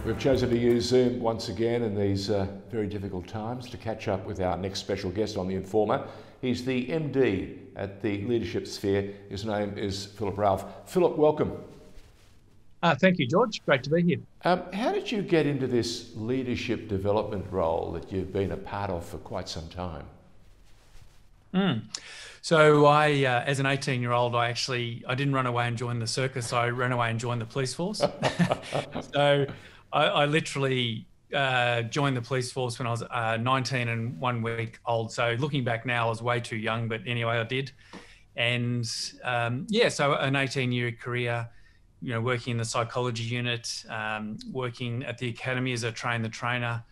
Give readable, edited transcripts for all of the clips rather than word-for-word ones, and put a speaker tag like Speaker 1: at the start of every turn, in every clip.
Speaker 1: We've chosen to use Zoom once again in these very difficult times to catch up with our next special guest on The Informer. He's the MD at the Leadership Sphere. His name is Phillip Ralph. Phillip, welcome.
Speaker 2: Thank you, George. Great to be here.
Speaker 1: How did you get into this leadership development role that you've been a part of for quite some time?
Speaker 2: So I, as an 18-year-old, I didn't run away and join the circus. I ran away and joined the police force. So I literally joined the police force when I was 19 and 1 week old. So looking back now, I was way too young, but anyway, I did. And so an 18-year career, working in the psychology unit, working at the academy as a train-the-trainer,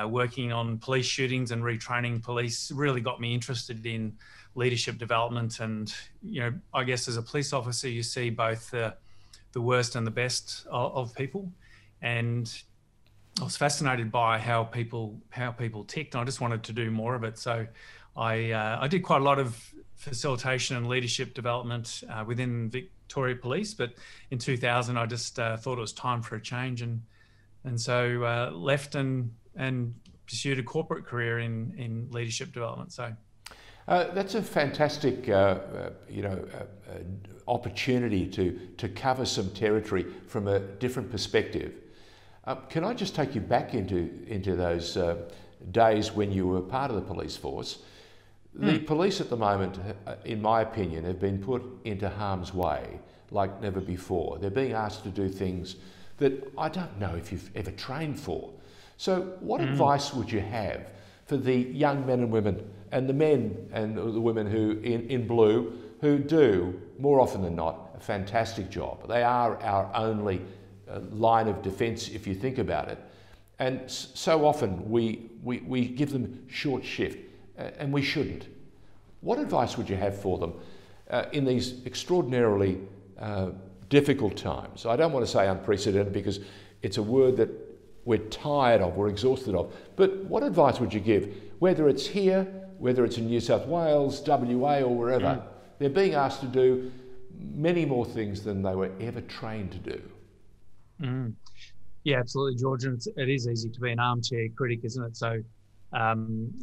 Speaker 2: working on police shootings and retraining police really got me interested in leadership development. And, I guess as a police officer, you see both the worst and the best of people. And I was fascinated by how people ticked, and I just wanted to do more of it. So I did quite a lot of facilitation and leadership development within Victoria Police, but in 2000 I just thought it was time for a change, and so left and pursued a corporate career in leadership development. So
Speaker 1: that's a fantastic opportunity to cover some territory from a different perspective. Can I just take you back into those days when you were part of the police force? The police at the moment, in my opinion, have been put into harm's way like never before. They're being asked to do things that I don't know if you've ever trained for. So what advice would you have for the young men and women, and the men and the women who in blue, who do, more often than not, a fantastic job? They are our only line of defence, if you think about it. And so often we give them short shift, and we shouldn't. What advice would you have for them in these extraordinarily difficult times? I don't want to say unprecedented because it's a word that we're tired of, we're exhausted of. But what advice would you give, whether it's here, whether it's in New South Wales, WA or wherever? They're being asked to do many more things than they were ever trained to do.
Speaker 2: Yeah, absolutely, George. And it is easy to be an armchair critic, isn't it? So I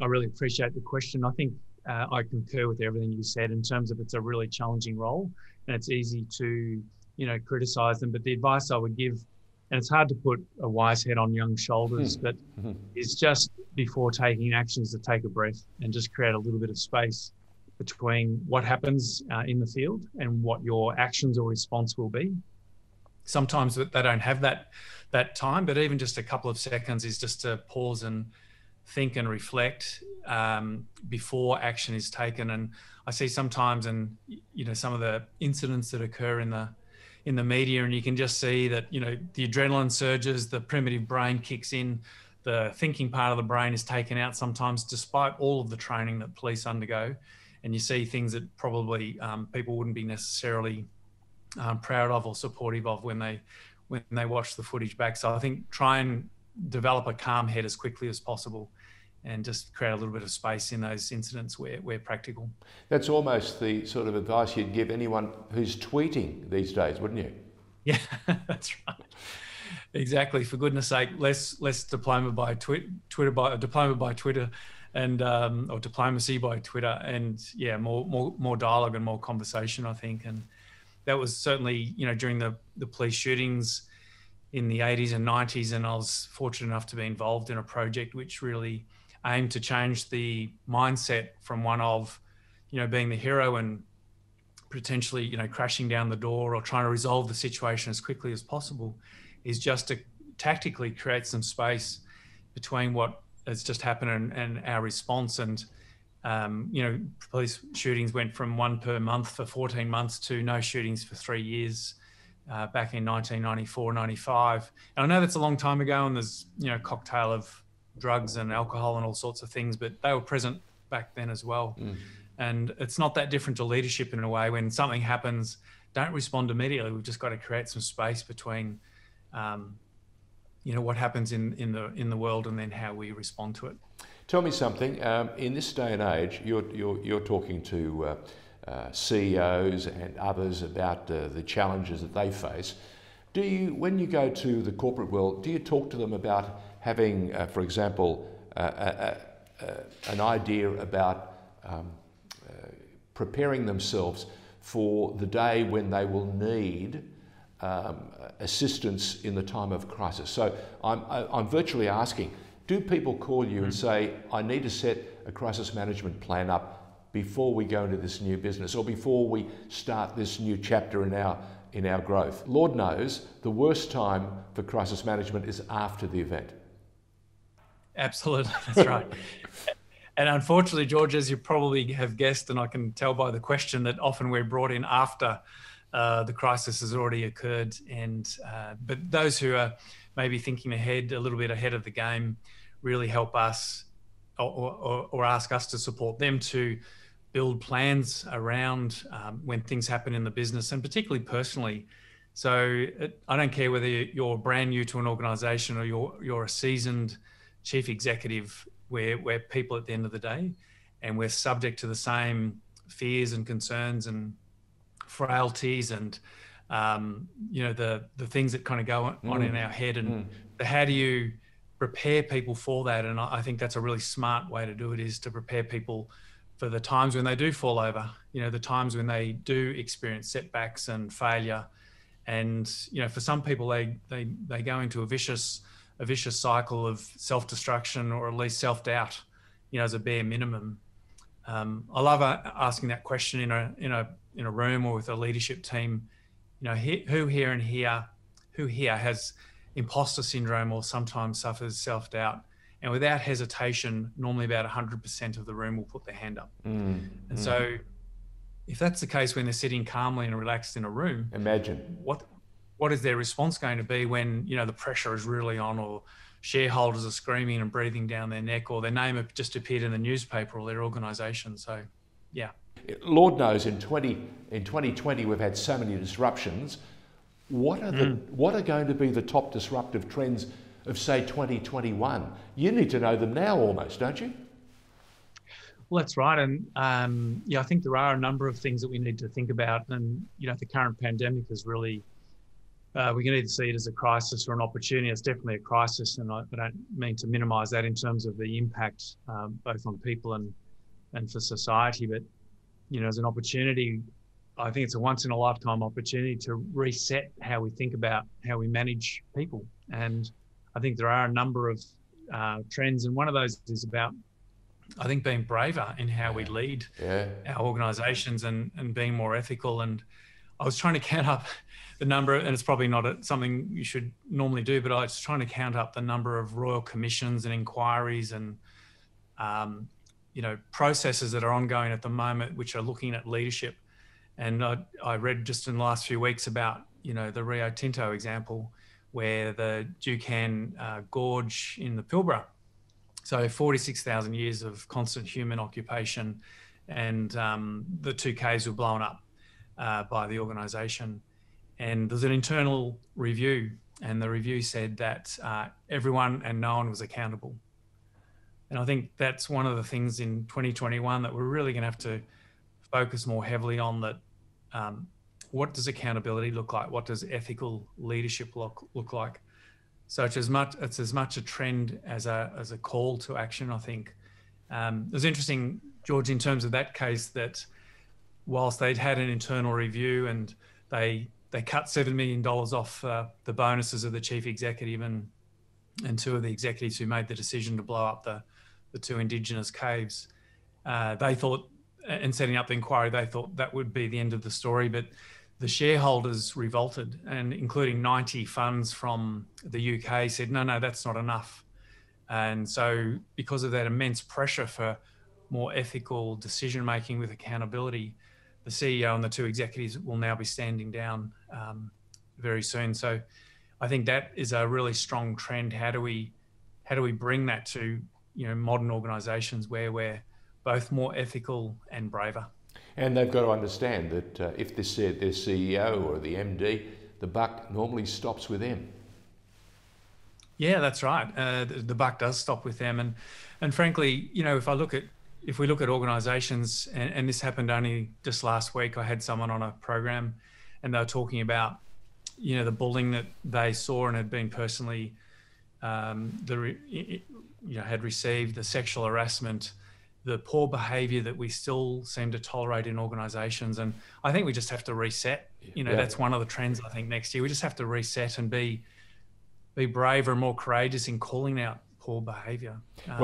Speaker 2: really appreciate the question. I think I concur with everything you said in terms of it's a really challenging role, and it's easy to, criticise them. But the advice I would give, and it's hard to put a wise head on young shoulders, but is just before taking actions to take a breath and just create a little bit of space between what happens in the field and what your actions or response will be. Sometimes they don't have that time, but even just a couple of seconds is just to pause and think and reflect before action is taken. And I see sometimes, and some of the incidents that occur in the media, and you can just see that the adrenaline surges, the primitive brain kicks in, the thinking part of the brain is taken out sometimes, despite all of the training that police undergo, and you see things that probably people wouldn't be necessarily proud of or supportive of when they watch the footage back. So I think try and develop a calm head as quickly as possible and just create a little bit of space in those incidents where practical.
Speaker 1: That's almost the sort of advice you'd give anyone who's tweeting these days, wouldn't you?
Speaker 2: Yeah, that's right. Exactly. For goodness sake, less diploma by diploma by Twitter, and or diplomacy by Twitter, and yeah, more dialogue and more conversation, I think. And that was certainly, during the police shootings in the 80s and 90s, and I was fortunate enough to be involved in a project which really aimed to change the mindset from one of, being the hero and potentially, crashing down the door or trying to resolve the situation as quickly as possible, is just to tactically create some space between what has just happened and our response. And police shootings went from 1 per month for 14 months to no shootings for 3 years back in 1994, 95. And I know that's a long time ago, and there's, a cocktail of drugs and alcohol and all sorts of things, but they were present back then as well. And it's not that different to leadership in a way. When something happens, don't respond immediately. We've just got to create some space between, what happens in the world and then how we respond to it.
Speaker 1: Tell me something. In this day and age, you're talking to CEOs and others about the challenges that they face. Do you, when you go to the corporate world, do you talk to them about having, for example, an idea about preparing themselves for the day when they will need assistance in the time of crisis? So I'm virtually asking, do people call you and say, I need to set a crisis management plan up before we go into this new business or before we start this new chapter in our growth? Lord knows the worst time for crisis management is after the event.
Speaker 2: Absolutely, that's right. And unfortunately, George, as you probably have guessed, and I can tell by the question, that often we're brought in after the crisis has already occurred. But those who are maybe thinking ahead, a little bit ahead of the game, really help us or ask us to support them to build plans around when things happen in the business, and particularly personally. So I don't care whether you're brand new to an organisation or you're a seasoned chief executive. We're people at the end of the day, and we're subject to the same fears and concerns and frailties and the things that kind of go on in our head. And how do you prepare people for that? And I think that's a really smart way to do it, is to prepare people for the times when they do fall over, the times when they do experience setbacks and failure. And, for some people, they go into a vicious cycle of self-destruction, or at least self-doubt, as a bare minimum. I love asking that question in a room or with a leadership team. Who here has imposter syndrome or sometimes suffers self-doubt? And without hesitation, normally about 100% of the room will put their hand up. So if that's the case when they're sitting calmly and relaxed in a room,
Speaker 1: imagine
Speaker 2: what is their response going to be when, the pressure is really on, or shareholders are screaming and breathing down their neck, or their name have just appeared in the newspaper or their organisation. So, yeah.
Speaker 1: Lord knows in 2020 we've had so many disruptions. What are going to be the top disruptive trends of, say, 2021? You need to know them now almost, don't you?
Speaker 2: Well, that's right. And I think there are a number of things that we need to think about. And, the current pandemic is really, we can either see it as a crisis or an opportunity. It's definitely a crisis. And I don't mean to minimise that in terms of the impact, both on people and for society. But, as an opportunity, I think it's a once in a lifetime opportunity to reset how we think about how we manage people. And I think there are a number of trends. And one of those is about, I think, being braver in how we lead our organisations and being more ethical. And I was trying to count up the number, and it's probably not something you should normally do, but I was trying to count up the number of royal commissions and inquiries and, processes that are ongoing at the moment, which are looking at leadership. And I read just in the last few weeks about, the Rio Tinto example, where the Donikian gorge in the Pilbara, so 46,000 years of constant human occupation, and the two caves were blown up by the organisation. And there's an internal review, and the review said that everyone and no one was accountable. And I think that's one of the things in 2021 that we're really going to have to focus more heavily on. That what does accountability look like? What does ethical leadership look like? So it's as much a trend as a call to action, I think. It was interesting, George, in terms of that case, that whilst they'd had an internal review and they cut $7 million off the bonuses of the chief executive and two of the executives who made the decision to blow up the two Indigenous caves, they thought, in setting up the inquiry, they thought that would be the end of the story. But the shareholders revolted, and including 90 funds from the UK said, no, that's not enough. And so because of that immense pressure for more ethical decision-making with accountability, the CEO and the two executives will now be standing down very soon. So I think that is a really strong trend. How do we bring that to modern organisations where we're both more ethical and braver?
Speaker 1: And they've got to understand that if their CEO or the MD, the buck normally stops with them.
Speaker 2: Yeah, that's right. The buck does stop with them. And frankly, if we look at organisations, and this happened only just last week, I had someone on a program and they were talking about, the bullying that they saw and had been personally, had received, the sexual harassment, the poor behaviour that we still seem to tolerate in organisations. And I think we just have to reset. That's one of the trends, I think, next year. We just have to reset and be braver and more courageous in calling out poor behaviour.
Speaker 1: I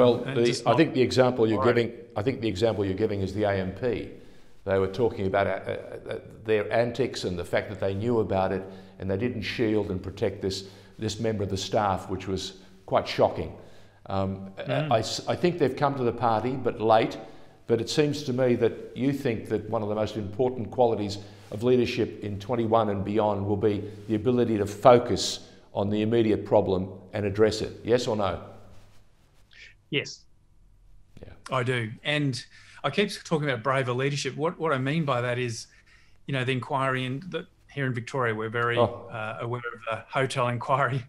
Speaker 1: think the example you're giving is the AMP. They were talking about their antics and the fact that they knew about it and they didn't shield and protect this member of the staff, which was quite shocking. I think they've come to the party, but late. But it seems to me that you think that one of the most important qualities of leadership in 21 and beyond will be the ability to focus on the immediate problem and address it. Yes or no?
Speaker 2: Yes. Yeah, I do. And I keep talking about braver leadership. What I mean by that is, the inquiry here in Victoria, we're very aware of the hotel inquiry.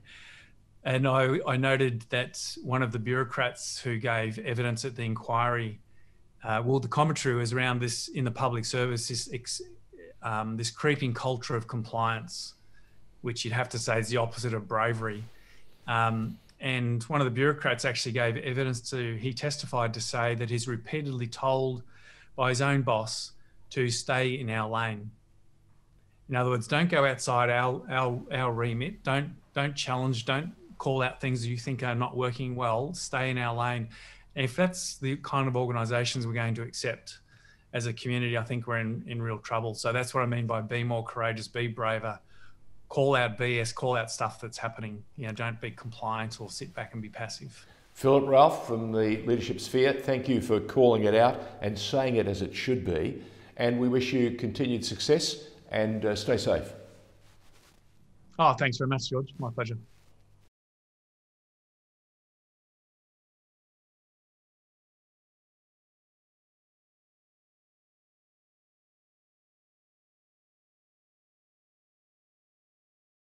Speaker 2: And I noted that one of the bureaucrats who gave evidence at the inquiry, the commentary was around this in the public service, this creeping culture of compliance, which you'd have to say is the opposite of bravery. And one of the bureaucrats actually gave evidence he testified to say that he's repeatedly told by his own boss to stay in our lane. In other words, don't go outside our remit, don't challenge, don't call out things that you think are not working well, stay in our lane. And if that's the kind of organisations we're going to accept as a community, I think we're in real trouble. So that's what I mean by be more courageous, be braver, call out BS, call out stuff that's happening. Don't be compliant or sit back and be passive.
Speaker 1: Phillip, Ralph from the Leadership Sphere, thank you for calling it out and saying it as it should be. And we wish you continued success and stay safe.
Speaker 2: Oh, thanks very much, George. My pleasure.